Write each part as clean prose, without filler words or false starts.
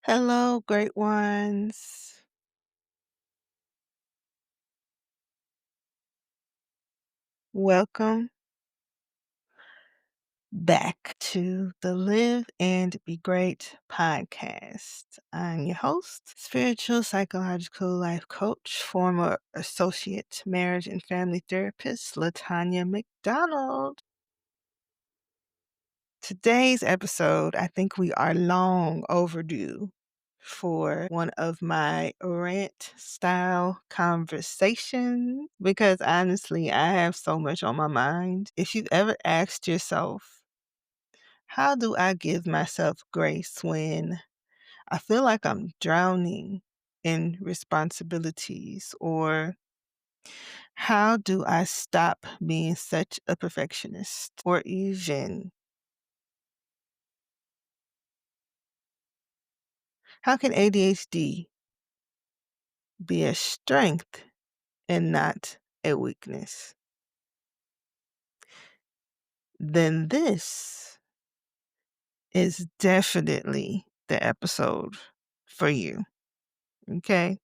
Hello, great ones. Welcome back to the Live and Be Great podcast. I'm your host, spiritual psychological life coach, former associate marriage and family therapist, Latonya McDonald. Today's episode, I think we are long overdue for one of my rant style conversations because honestly, I have so much on my mind. If you've ever asked yourself, how do I give myself grace when I feel like I'm drowning in responsibilities? Or how do I stop being such a perfectionist? Or even, how can ADHD be a strength and not a weakness? Then this is definitely the episode for you. Okay?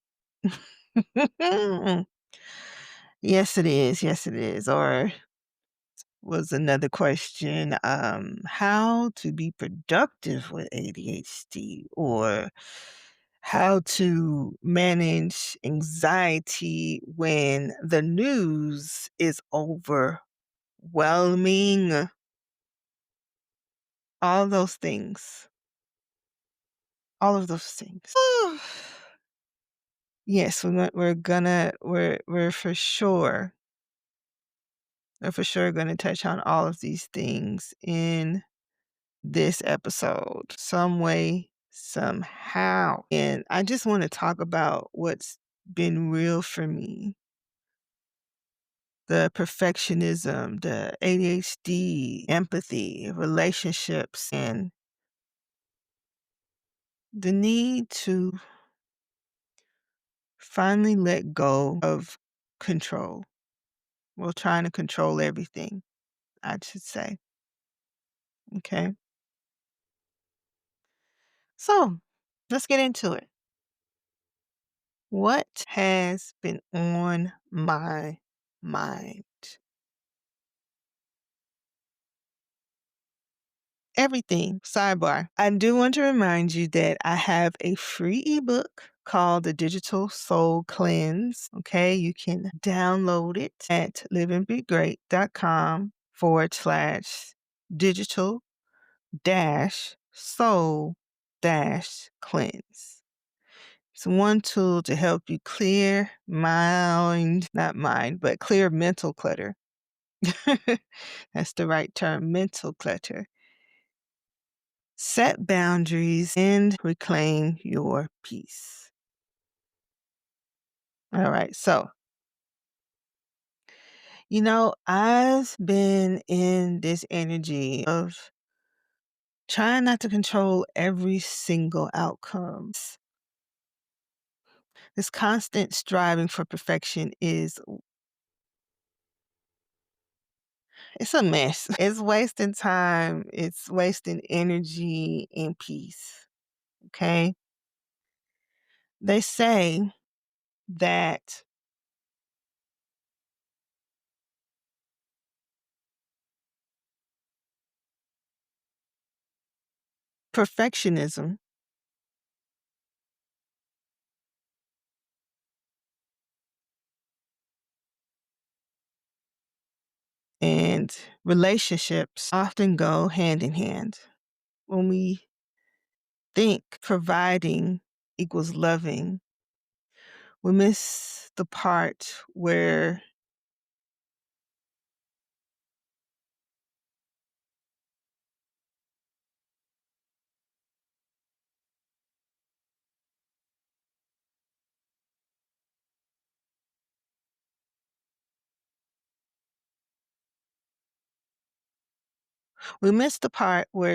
Yes, it is. Yes, it is. Or was another question, how to be productive with ADHD, or how to manage anxiety when the news is overwhelming. All those things. All of those things. Yes, we're for sure gonna touch on all of these things in this episode, some way, somehow. And I just want to talk about what's been real for me. The perfectionism, the ADHD, empathy, relationships, and the need to finally let go of control. Well, trying to control everything, I should say. Okay. So let's get into it. What has been on my mind? Everything. Sidebar. I do want to remind you that I have a free ebook called The Digital Soul Cleanse. Okay. You can download it at liveandbegreat.com/digital soul cleanse. It's one tool to help you clear not mind, but clear mental clutter. That's the right term, mental clutter. Set boundaries and reclaim your peace. All right. So, I've been in this energy of trying not to control every single outcome. This constant striving for perfection it's a mess. It's wasting time, it's wasting energy and peace. Okay? They say that perfectionism and relationships often go hand in hand. When we think providing equals loving, we miss the part where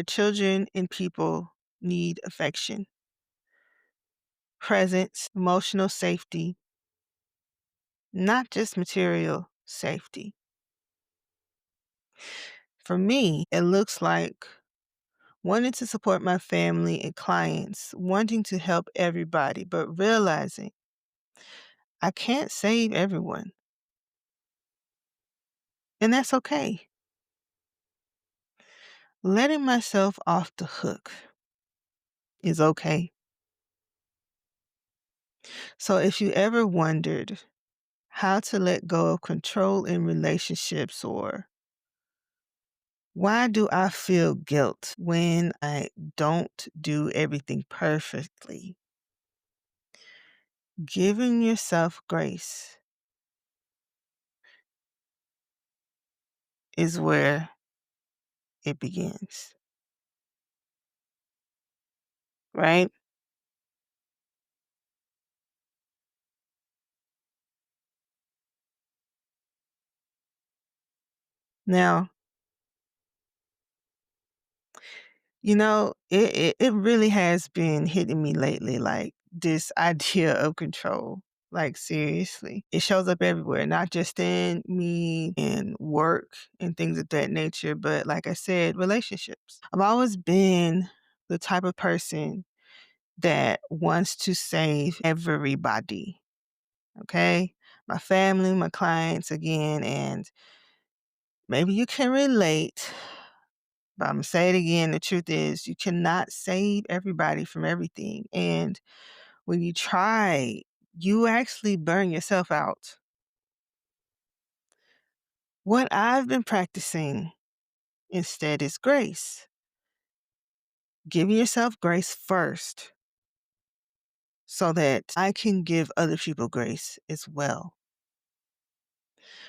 children and people need affection, presence, emotional safety, not just material safety. For me, it looks like wanting to support my family and clients, wanting to help everybody, but realizing I can't save everyone. And that's okay. Letting myself off the hook is okay. So if you ever wondered how to let go of control in relationships, or why do I feel guilt when I don't do everything perfectly, giving yourself grace is where it begins, right? Now, it really has been hitting me lately, like this idea of control. Like, seriously, it shows up everywhere, not just in me and work and things of that nature, but like I said, relationships. I've always been the type of person that wants to save everybody, okay? My family, my clients, again, and maybe you can relate. But I'm gonna say it again. The truth is, you cannot save everybody from everything. And when you try, you actually burn yourself out. What I've been practicing instead is grace. Giving yourself grace first so that I can give other people grace as well.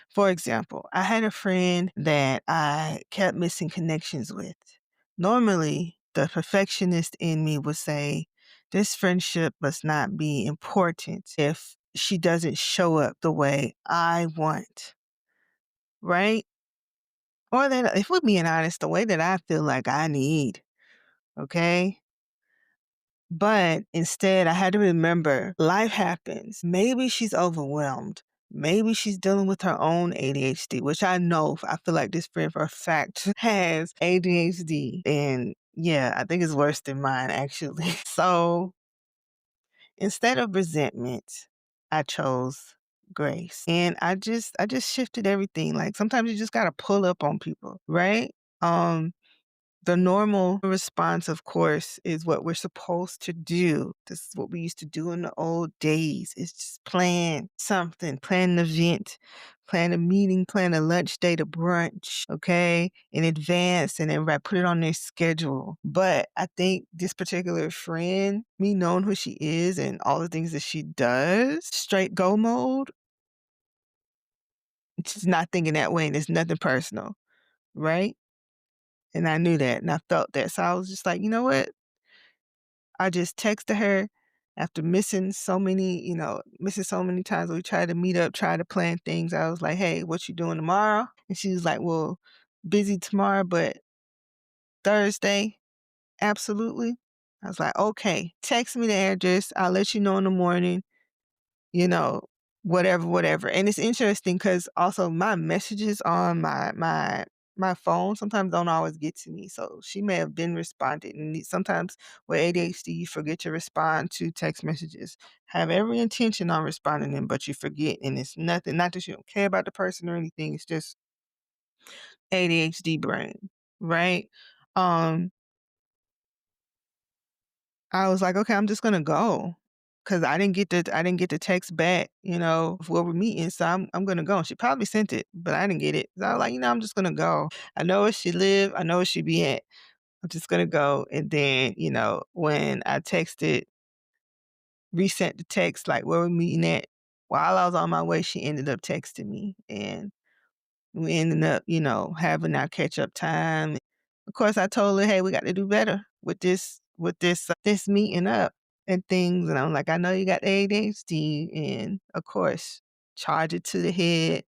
For example, I had a friend that I kept missing connections with. Normally, the perfectionist in me would say, this friendship must not be important if she doesn't show up the way I want, right? Or that, if we're being honest, the way that I feel like I need, okay? But instead, I had to remember life happens. Maybe she's overwhelmed. Maybe she's dealing with her own ADHD, which I feel like this friend for a fact has ADHD. And yeah, I think it's worse than mine, actually. So instead of resentment, I chose grace. And I just shifted everything. Like sometimes you just gotta pull up on people, right? Um, the normal response, of course, is what we're supposed to do. This is what we used to do in the old days. It's just plan something, plan an event, plan a meeting, plan a lunch date, a brunch, okay, in advance, and everybody put it on their schedule. But I think this particular friend, me knowing who she is and all the things that she does, straight go mode, she's not thinking that way, and it's nothing personal, right? And I knew that and I felt that. So I was just like, you know what? I just texted her after missing so many times. We tried to meet up, try to plan things. I was like, hey, what you doing tomorrow? And she was like, well, busy tomorrow, but Thursday, absolutely. I was like, okay, text me the address. I'll let you know in the morning. you know, whatever, whatever. And it's interesting because also my messages on my phone sometimes don't always get to me. So she may have been responded. And sometimes with ADHD, you forget to respond to text messages. Have every intention on responding them, but you forget. And it's nothing, not that you don't care about the person or anything. It's just ADHD brain, right? Um, I was like, "Okay, I'm just gonna go, cause I didn't get the text back, of where we're meeting, so I'm gonna go." And she probably sent it, but I didn't get it. So I was like, I'm just gonna go. I know where she live, I know where she be at. I'm just gonna go." And then, when I texted, resent the text, like, "Where we meeting at?" While I was on my way, she ended up texting me, and we ended up, having our catch up time. Of course, I told her, "Hey, we got to do better this meeting up and things." And I'm like, "I know you got ADHD, and of course, charge it to the head,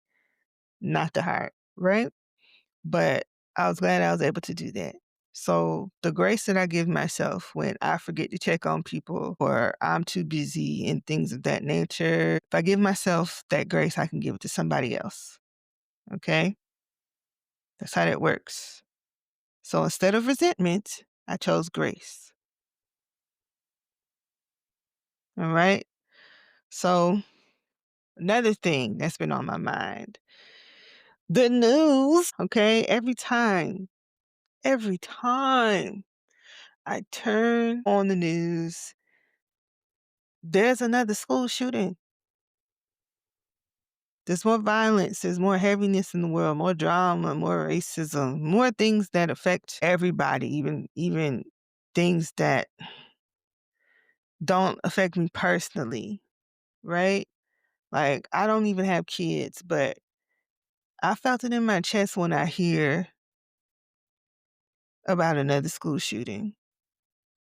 not the heart, right?" But I was glad I was able to do that. So the grace that I give myself when I forget to check on people or I'm too busy and things of that nature, if I give myself that grace, I can give it to somebody else. Okay? That's how that works. So instead of resentment, I chose grace. All right. So, another thing that's been on my mind, the news. Okay. Every time I turn on the news, there's another school shooting. There's more violence, there's more heaviness in the world, more drama, more racism, more things that affect everybody, even things that don't affect me personally, right? Like, I don't even have kids, but I felt it in my chest when I hear about another school shooting.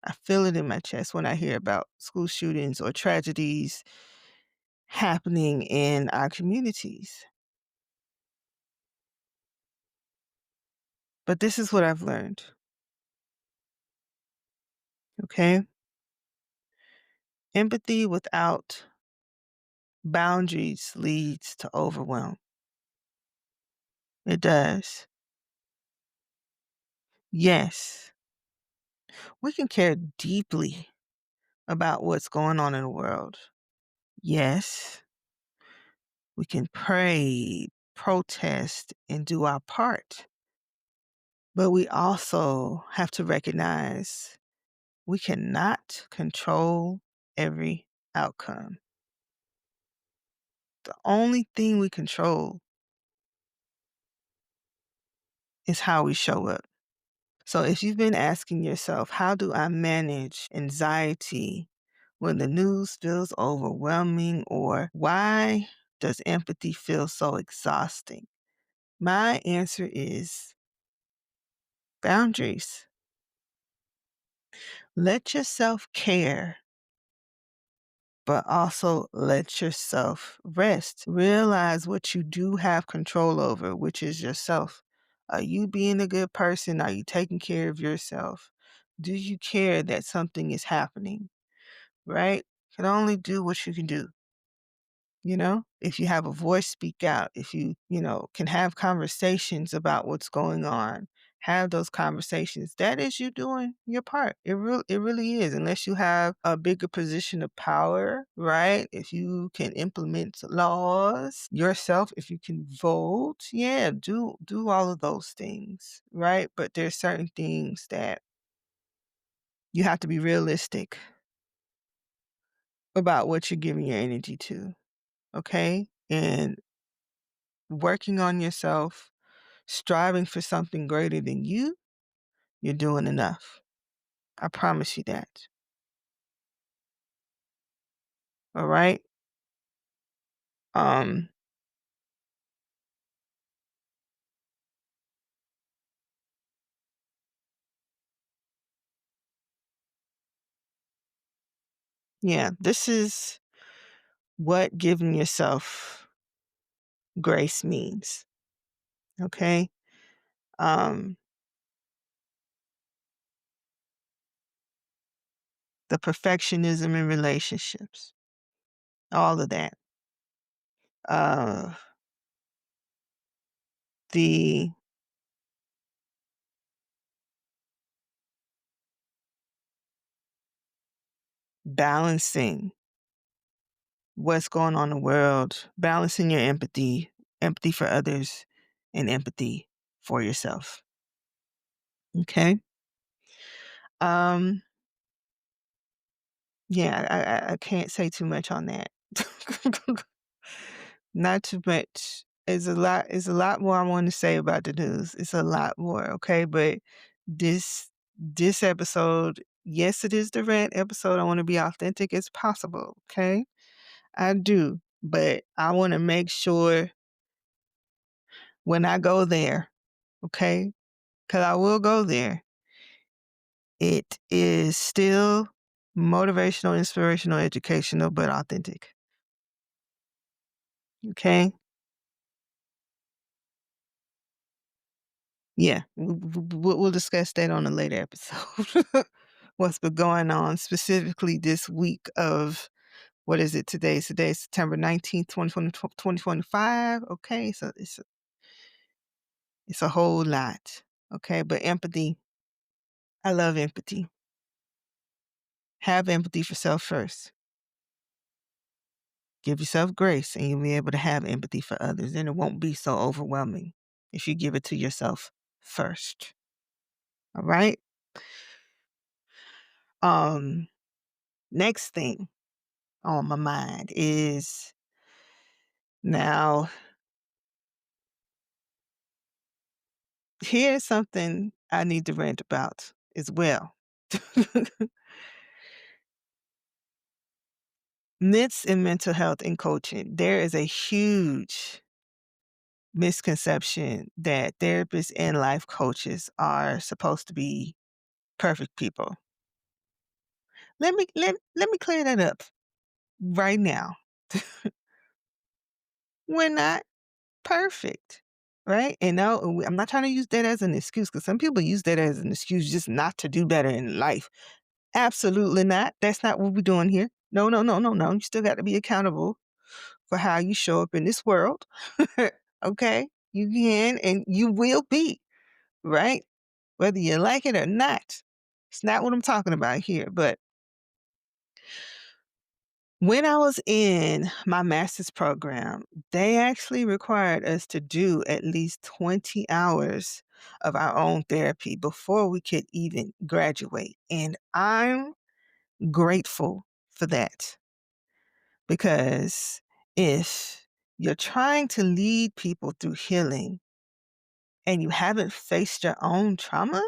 I feel it in my chest when I hear about school shootings or tragedies happening in our communities. But this is what I've learned, okay? Empathy without boundaries leads to overwhelm. It does. Yes, we can care deeply about what's going on in the world. Yes, we can pray, protest, and do our part. But we also have to recognize we cannot control every outcome. The only thing we control is how we show up. So if you've been asking yourself, how do I manage anxiety when the news feels overwhelming, or why does empathy feel so exhausting? My answer is boundaries. Let yourself care, but also let yourself rest. Realize what you do have control over, which is yourself. Are you being a good person? Are you taking care of yourself? Do you care that something is happening? Right? You can only do what you can do. If you have a voice, speak out. If you can have conversations about what's going on, have those conversations. That is you doing your part. It really is. Unless you have a bigger position of power, right? If you can implement laws yourself, if you can vote, yeah, do all of those things, right? But there's certain things that you have to be realistic about what you're giving your energy to, okay? And working on yourself, striving for something greater than you, you're doing enough. I promise you that. All right? Um, yeah, this is what giving yourself grace means. Okay? Um, the perfectionism in relationships, all of that. Uh, the balancing what's going on in the world, balancing your empathy for others, and empathy for yourself. Okay? Um, yeah, I can't say too much on that. Not too much. It's a lot more I want to say about the news. It's a lot more, okay? But this episode, yes, it is the rant episode. I want to be authentic as possible, okay? I do. But I want to make sure when I go there, okay? Because I will go there. It is still motivational, inspirational, educational, but authentic. Okay? Yeah, we'll discuss that on a later episode. What's been going on specifically this week of, what is it today? Today's September 19th, 2025. Okay, so it's a whole lot. Okay, but empathy, I love empathy. Have empathy for self first. Give yourself grace, and you'll be able to have empathy for others, and it won't be so overwhelming if you give it to yourself first. All right? Um, Next thing on my mind is now here's something I need to rant about as well. Myths in mental health and coaching. There is a huge misconception that therapists and life coaches are supposed to be perfect people. Let me clear that up right now. We're not perfect, right? And now I'm not trying to use that as an excuse because some people use that as an excuse just not to do better in life. Absolutely not. That's not what we're doing here. No, no, no, no, no. You still got to be accountable for how you show up in this world. Okay? You can and you will be, right? Whether you like it or not. It's not what I'm talking about here. But when I was in my master's program, they actually required us to do at least 20 hours of our own therapy before we could even graduate. And I'm grateful for that because if you're trying to lead people through healing and you haven't faced your own trauma,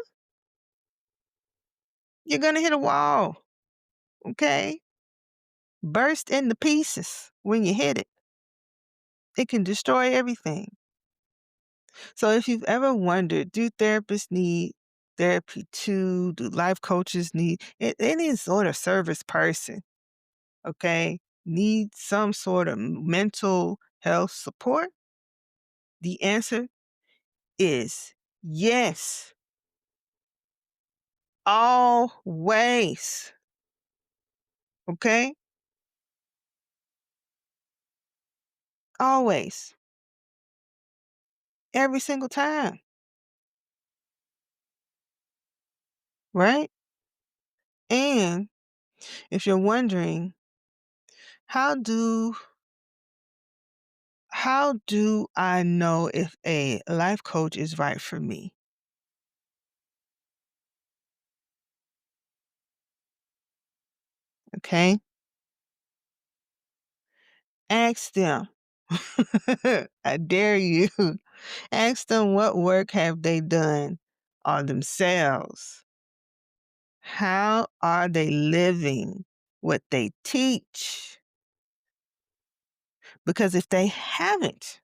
you're going to hit a wall, okay? Burst into pieces when you hit it. It can destroy everything. So if you've ever wondered, do therapists need therapy too? Do life coaches need any sort of service person, okay, need some sort of mental health support? The answer is yes. Always. Okay? Always. Every single time. Right? And if you're wondering, how do how do I know if a life coach is right for me? Okay? Ask them. I dare you. Ask them what work have they done on themselves. How are they living what they teach? Because if they haven't,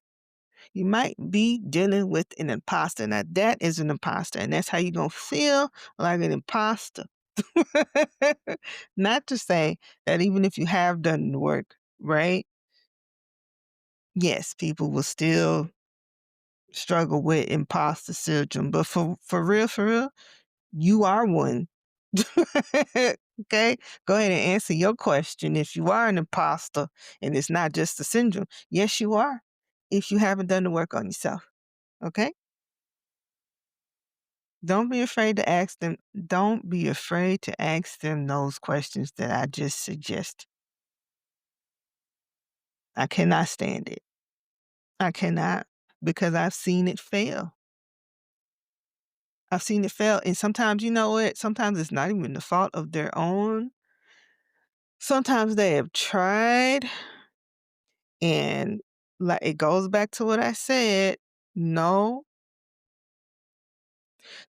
you might be dealing with an imposter. Now, that is an imposter, and that's how you're going to feel like an imposter. Not to say that even if you have done the work, right? Yes, people will still struggle with imposter syndrome, but for real, you are one. Okay? Go ahead and answer your question. If you are an imposter and it's not just a syndrome, yes, you are. If you haven't done the work on yourself. Okay? Don't be afraid to ask them. Don't be afraid to ask them those questions that I just suggest. I cannot stand it. I cannot because I've seen it fail. I've seen it fail. And sometimes, you know what? Sometimes it's not even the fault of their own. Sometimes they have tried and like it goes back to what I said. No,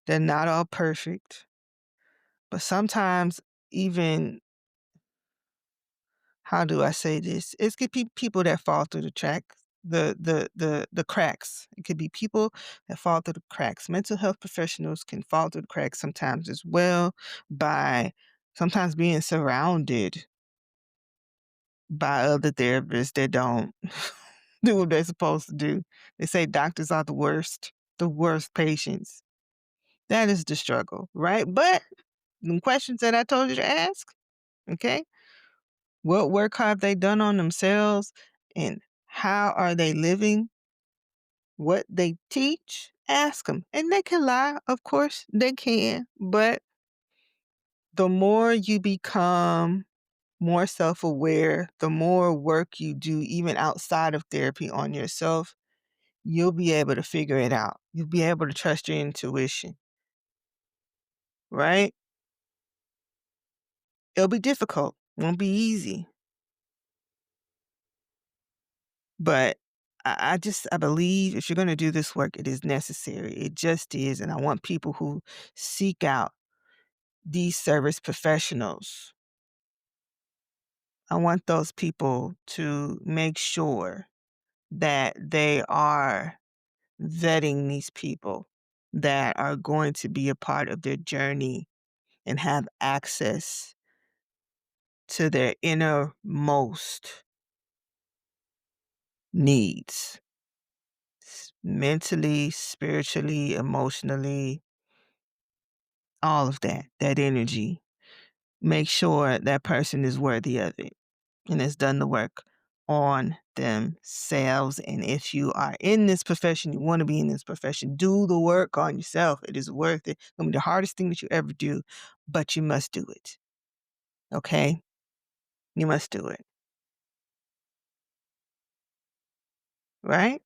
they're not all perfect. But sometimes even how do I say this? It could be people that fall through the tracks, the cracks. It could be people that fall through the cracks. Mental health professionals can fall through the cracks sometimes as well by sometimes being surrounded by other therapists that don't do what they're supposed to do. They say doctors are the worst patients. That is the struggle, right? But the questions that I told you to ask, okay? What work have they done on themselves and how are they living what they teach? Ask them. And they can lie, of course they can, but The more you become more self-aware, the more work you do even outside of therapy on yourself, you'll be able to figure it out. You'll be able to trust your intuition, right? It'll be difficult. Won't be easy. But I believe if you're gonna do this work, it is necessary. It just is. And I want people who seek out these service professionals, I want those people to make sure that they are vetting these people that are going to be a part of their journey and have access to their innermost needs, mentally, spiritually, emotionally, all of that, that energy. Make sure that person is worthy of it and has done the work on themselves. And if you are in this profession, you want to be in this profession, do the work on yourself. It is worth it. It's going to be the hardest thing that you ever do, but you must do it. Okay? You must do it. Right?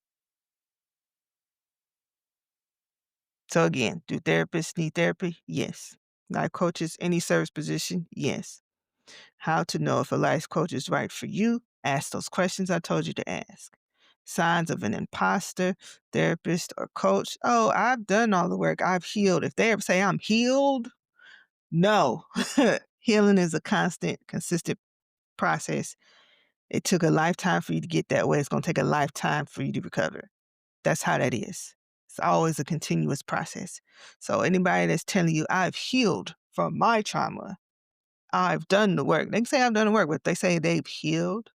So again, do therapists need therapy? Yes. Life coaches, any service position? Yes. How to know if a life coach is right for you? Ask those questions I told you to ask. Signs of an imposter, therapist, or coach. Oh, I've done all the work. I've healed. If they ever say I'm healed, no. Healing is a constant, consistent process. It took a lifetime for you to get that way. It's going to take a lifetime for you to recover. That's how that is. It's always a continuous process. So anybody that's telling you I've healed from my trauma, I've done the work. They can say I've done the work, but they say they've healed.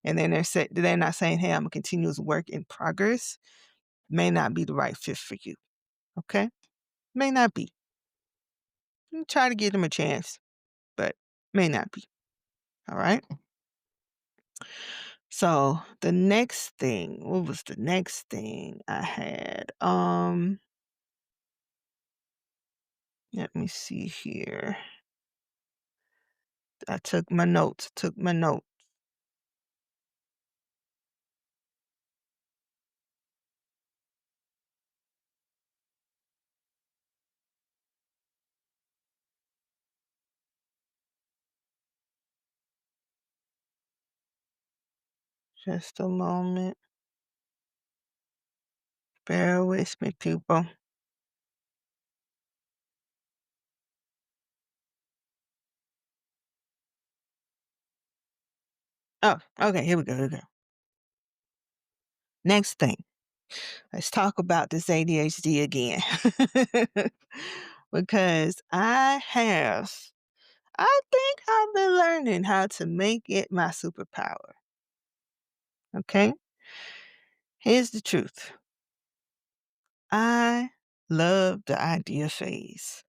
And then they're not saying, hey, I'm a continuous work in progress. May not be the right fit for you. Okay? May not be. You try to give them a chance, but may not be. All right? So the next thing, what was the next thing I had? Let me see here. I took my notes. Just a moment. Bear with me, people. Oh, okay, here we go, here we go. Next thing. Let's talk about this ADHD again. Because I think I've been learning how to make it my superpower. Okay? Here's the truth. I love the idea phase.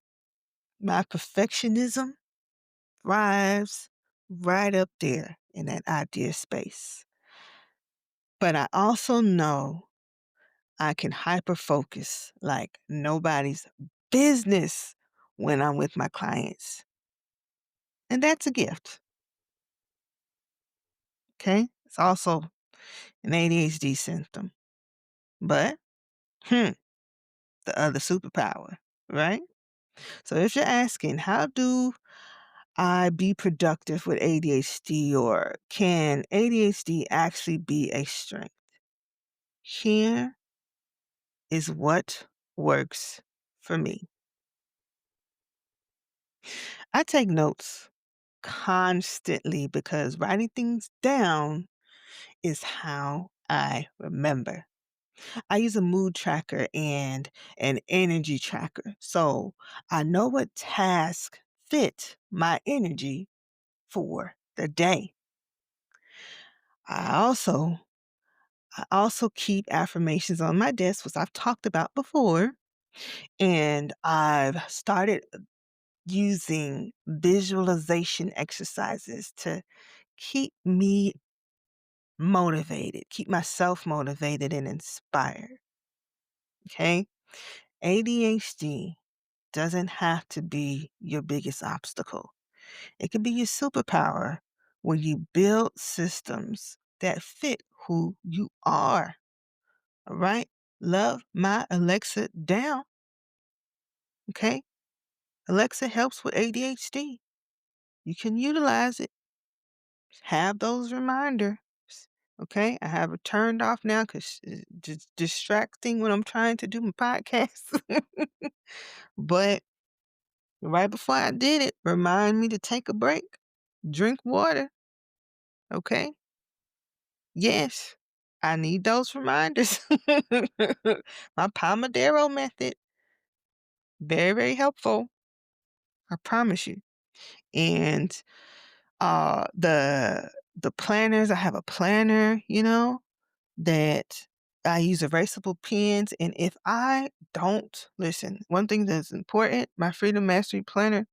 My perfectionism thrives right up there in that idea space. But I also know I can hyper focus like nobody's business when I'm with my clients. And that's a gift. Okay? It's also an ADHD symptom. But, the other superpower, right? So if you're asking, how do I be productive with ADHD, or can ADHD actually be a strength? Here is what works for me. I take notes constantly because writing things down is how I remember. I use a mood tracker and an energy tracker. So I know what task fit my energy for the day. I also I also keep affirmations on my desk, which I've talked about before, and I've started using visualization exercises to keep me motivated, keep myself motivated and inspired. Okay? ADHD doesn't have to be your biggest obstacle. It can be your superpower when you build systems that fit who you are. All right? Love my Alexa down. Okay? Alexa helps with ADHD. You can utilize it. Have those reminders. Okay? I have it turned off now because it's just distracting when I'm trying to do my podcast. But right before I did it, remind me to take a break, drink water. Okay? Yes, I need those reminders. My Pomodoro method, very, very helpful. I promise you. And the planners, I have a planner, that I use erasable pens. And if I don't listen, one thing that's important, my Freedom Mastery Planner,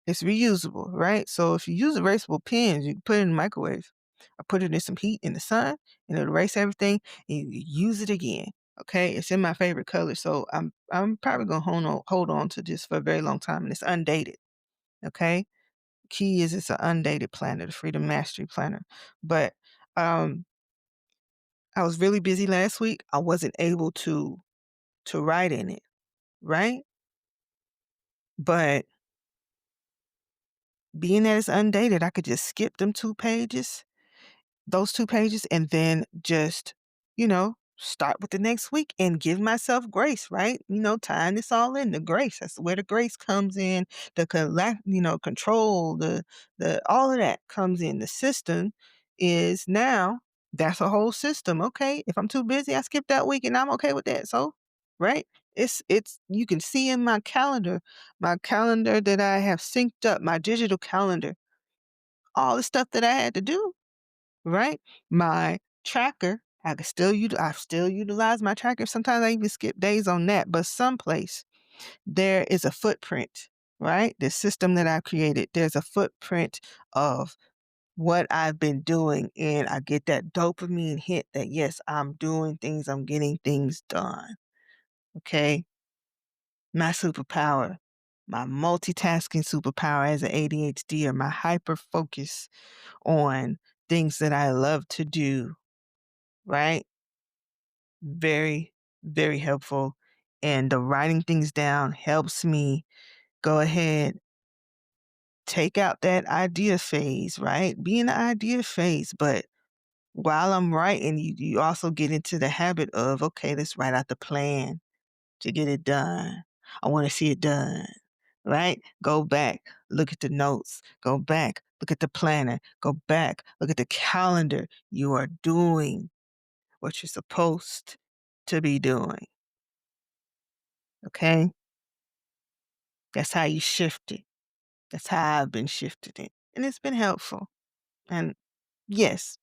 it's reusable, right? So if you use erasable pens, you can put it in the microwave. I put it in some heat in the sun and it'll erase everything and you use it again. Okay. It's in my favorite color. So I'm probably gonna hold on to this for a very long time, and it's undated. Okay. Key is it's an undated planner, the Freedom Mastery Planner. But um I was really busy last week. I wasn't able to write in it, right? But being that it's undated, I could just skip those 2 pages, and then just, start with the next week and give myself grace, right? Tying this all in, the grace. That's where the grace comes in, the control, the all of that comes in. The system is now that's a whole system. Okay, if I'm too busy, I skip that week and I'm okay with that. So, right? It's you can see in my calendar that I have synced up, my digital calendar, all the stuff that I had to do, right? My tracker, I still utilize my tracker. Sometimes I even skip days on that, but someplace there is a footprint, right? The system that I created, there's a footprint of what I've been doing, and I get that dopamine hit that yes, I'm doing things, I'm getting things done. Okay? My superpower, my multitasking superpower as an ADHD, or my hyper focus on things that I love to do, right? Very, very helpful. And the writing things down helps me go ahead, take out that idea phase, right? Be in the idea phase. But while I'm writing, you also get into the habit of, okay, let's write out the plan to get it done. I want to see it done, right? Go back, look at the notes, go back, look at the planner, go back, look at the calendar. You are doing what you're supposed to be doing. Okay? That's how you shift it. That's how I've been shifting it. And it's been helpful. And yes,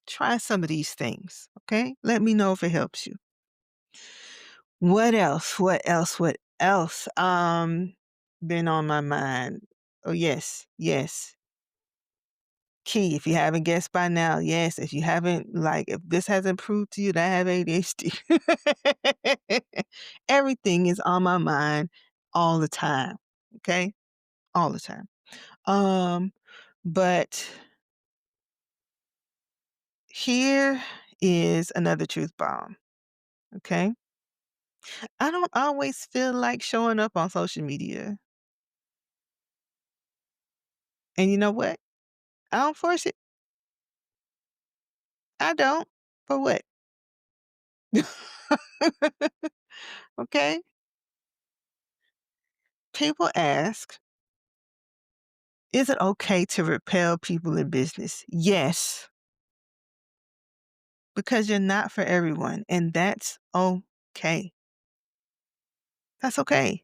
try some of these things. Okay? Let me know if it helps you. What else? What else? What else? Been on my mind. Oh, yes. Yes. Key, if you haven't guessed by now, yes, if you haven't, if this hasn't proved to you that I have ADHD, everything is on my mind all the time. Okay? All the time. Um, but here is another truth bomb. Okay? I don't always feel like showing up on social media. And you know what? I don't force it. I don't. For what? Okay? People ask, is it okay to repel people in business? Yes, because you're not for everyone, and that's okay. That's okay.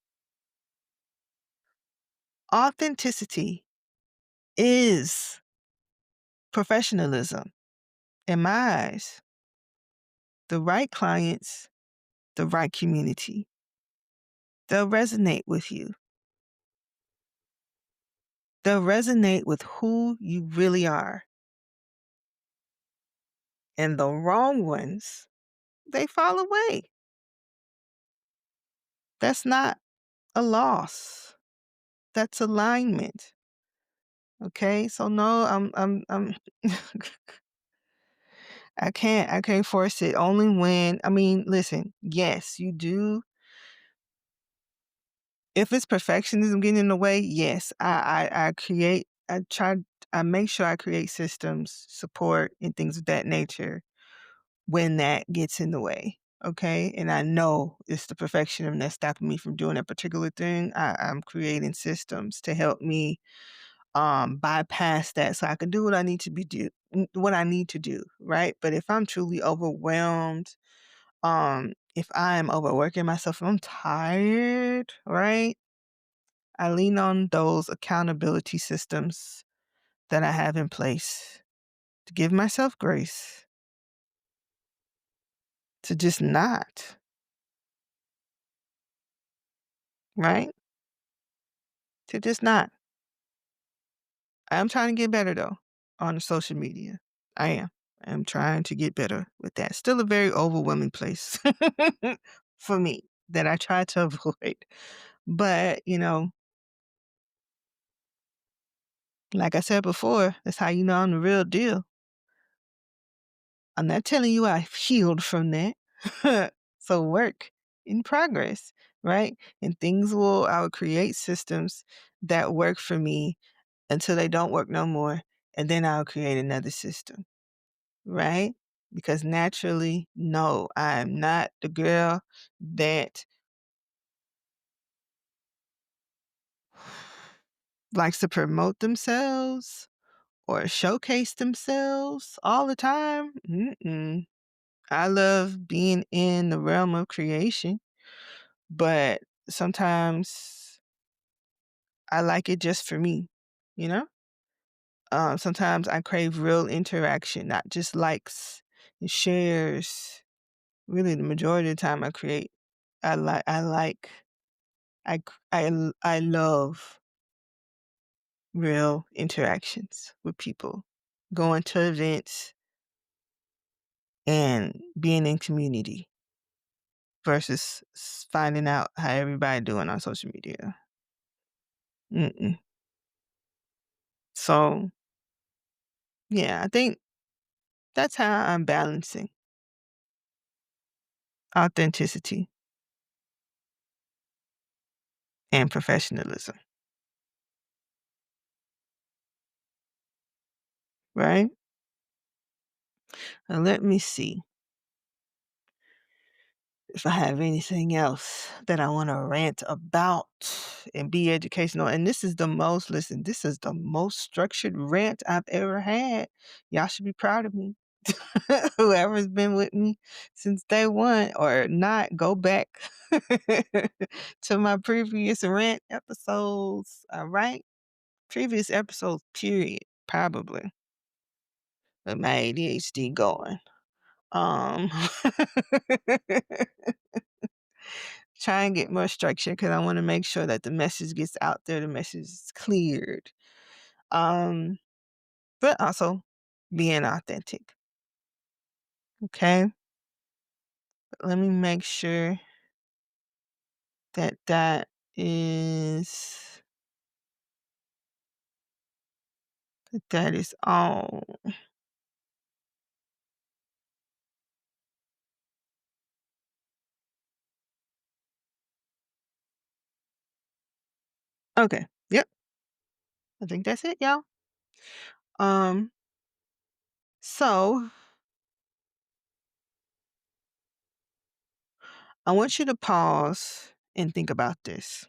Authenticity is professionalism in my eyes. The right clients, the right community, they'll resonate with you. They'll resonate with who you really are. And the wrong ones, they fall away. That's not a loss. That's alignment. Okay? So no, I'm I can't force it. Only when I mean, listen, yes, you do. If it's perfectionism getting in the way, yes, I create I make sure I create systems, support, and things of that nature when that gets in the way. Okay. And I know it's the perfectionism that's stopping me from doing that particular thing. I'm creating systems to help me bypass that so I can do what I need to what I need to do. Right. But if I'm truly overwhelmed, if I'm overworking myself, if I'm tired, right? I lean on those accountability systems that I have in place to give myself grace, to just not, right? To just not. I am trying to get better though on the social media. I am. I am trying to get better with that. Still a very overwhelming place for me that I try to avoid. But, like I said before, that's how you know I'm the real deal. I'm not telling you I've healed from that. So work in progress, right? And I will create systems that work for me until they don't work no more. And then I'll create another system, right? Because naturally, no, I'm not the girl that likes to promote themselves or showcase themselves all the time. Mm-mm. I love being in the realm of creation, but sometimes I like it just for me, you know? Sometimes I crave real interaction, not just likes and shares. Really, the majority of the time I like, I love real interactions with people, going to events and being in community versus finding out how everybody doing on social media. Mm-mm. So, yeah, I think that's how I'm balancing authenticity and professionalism, right? Now, let me see if I have anything else that I want to rant about and be educational. And this is the most structured rant I've ever had. Y'all should be proud of me. Whoever's been with me since day one or not, go back to my previous rant episodes. All right. Previous episodes, period. Probably. With my ADHD going. Um try and get more structure because I want to make sure that the message gets out there, the message is cleared. Um, but also being authentic. Okay. But let me make sure that is that is all. Okay. Yep. I think that's it, y'all. Um, so I want you to pause and think about this.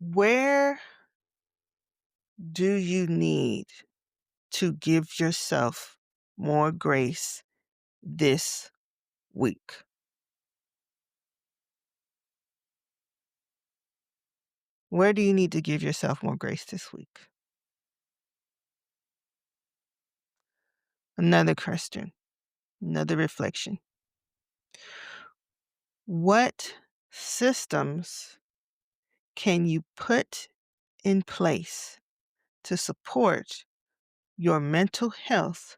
Where do you need to give yourself more grace this week? Where do you need to give yourself more grace this week? Another question, another reflection. What systems can you put in place to support your mental health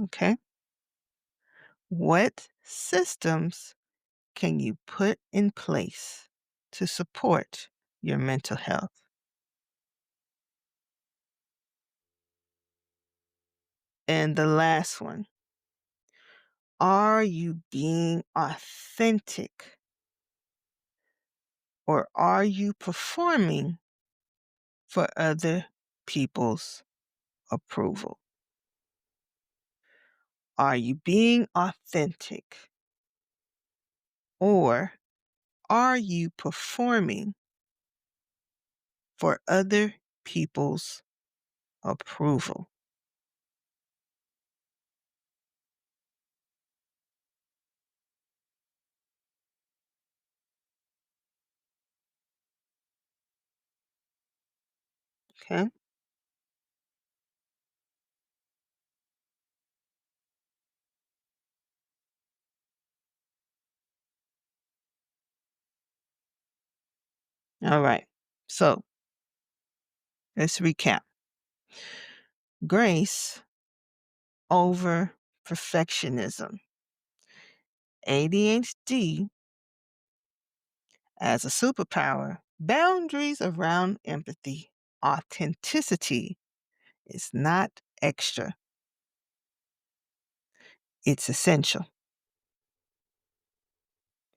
Okay. What systems can you put in place to support your mental health? And the last one, are you being authentic or are you performing for other people's approval? Are you being authentic or are you performing for other people's approval? Okay. All right. So let's recap. Grace over perfectionism. ADHD as a superpower. Boundaries around empathy. Authenticity is not extra, it's essential.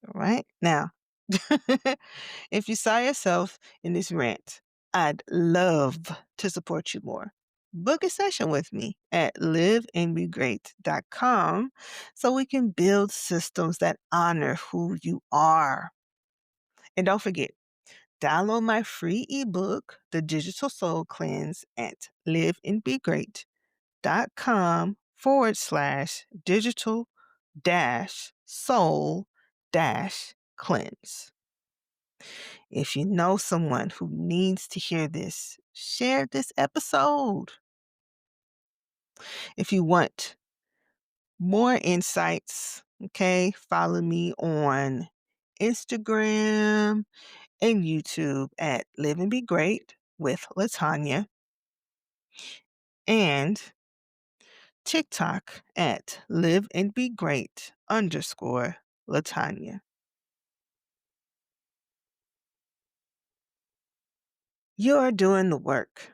All right. Now, if you saw yourself in this rant, I'd love to support you more. Book a session with me at liveandbegreat.com so we can build systems that honor who you are. And don't forget, download my free ebook, The Digital Soul Cleanse, at liveandbegreat.com/digital soul cleanse. If you know someone who needs to hear this, share this episode. If you want more insights, okay, follow me on Instagram and YouTube at Live and Be Great with Latonya and TikTok at Live and Be Great _Latanya. You're doing the work.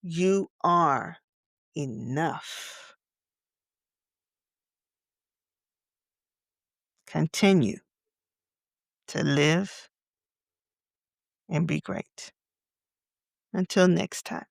You are enough. Continue to live and be great. Until next time.